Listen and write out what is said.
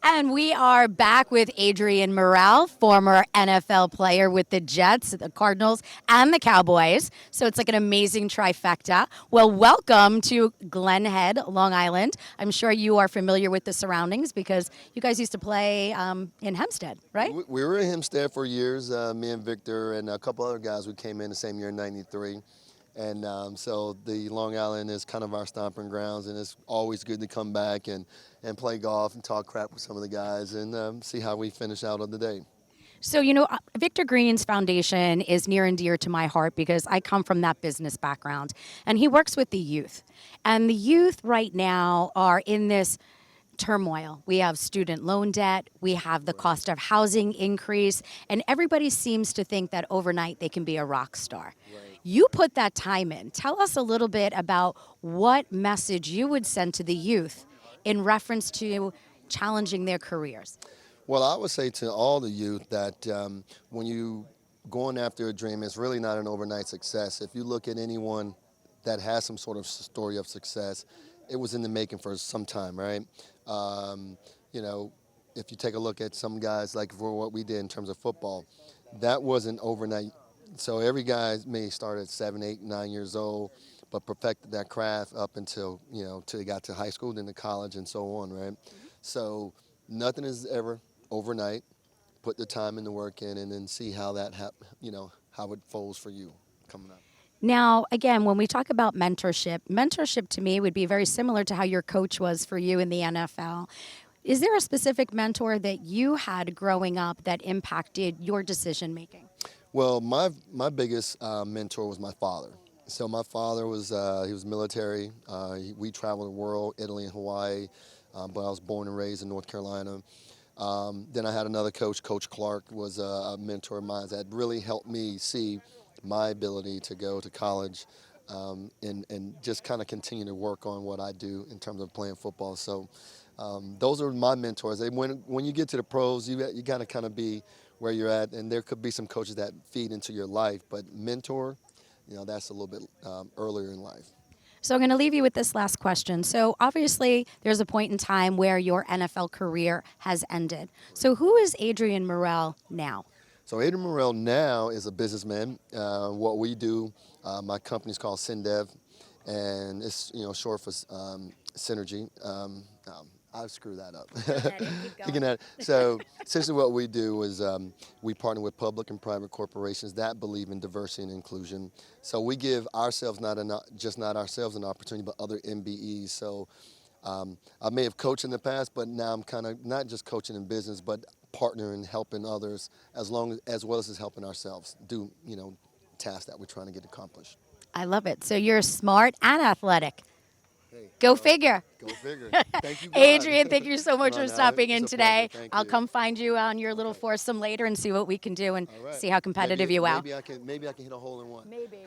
And we are back with Adrian Murrell, former NFL player with the Jets, the Cardinals, and the Cowboys. So it's like an amazing trifecta. Well, welcome to Glen Head, Long Island. I'm sure you are familiar with the surroundings because you guys used to play in Hempstead, right? We were in Hempstead for years, me and Victor and a couple other guys. We came in the same year in '93. And so the Long Island is kind of our stomping grounds, and it's always good to come back and play golf and talk crap with some of the guys and see how we finish out on the day. So, Victor Green's foundation is near and dear to my heart because I come from that business background. And he works with the youth. And the youth right now are in this turmoil. We have student loan debt, we have the cost of housing increase, and everybody seems to think that overnight they can be a rock star. You put that time in. Tell us a little bit about what message you would send to the youth in reference to challenging their careers. Well, I would say to all the youth that when you going after a dream, it's really not an overnight success. If you look at anyone that has some sort of story of success, it was in the making for some time, right? If you take a look at some guys, like for what we did in terms of football, that wasn't overnight. So every guy may start at 7, 8, 9 years old, but perfected that craft up until, till they got to high school, then to college and so on, right? So nothing is ever overnight. Put the time and the work in and then see how that, how it folds for you coming up. Now, again, when we talk about mentorship to me would be very similar to how your coach was for you in the NFL. Is there a specific mentor that you had growing up that impacted your decision making? Well, my biggest mentor was my father. So my father was he was military. We traveled the world, Italy and Hawaii, but I was born and raised in North Carolina. Then I had another coach, Coach Clark, was a mentor of mine that really helped me see my ability to go to college and just kind of continue to work on what I do in terms of playing football. So those are my mentors. When you get to the pros, you got to kind of be where you're at, and there could be some coaches that feed into your life, but mentor, that's a little bit earlier in life. So I'm going to leave you with this last question. So obviously there's a point in time where your NFL career has ended. So who is Adrian Murrell now? So Adrian Murrell now is a businessman. What we do, my company is called Syndev, and it's short for Synergy. I screw that up. Keep going. So essentially what we do is we partner with public and private corporations that believe in diversity and inclusion. So we give ourselves not ourselves an opportunity, but other MBEs. So I may have coached in the past, but now I'm kind of not just coaching in business, but partnering, helping others, as well as helping ourselves do tasks that we're trying to get accomplished. I love it. So you're smart and athletic. Hey, Go figure. Go figure. Thank you, God. Adrian, thank you so much No, for no, stopping in it's a today. pleasure. Thank I'll you. come find you on your little foursome later and see what we can do and All right. see how competitive you are. Maybe I can hit a hole in one. Maybe.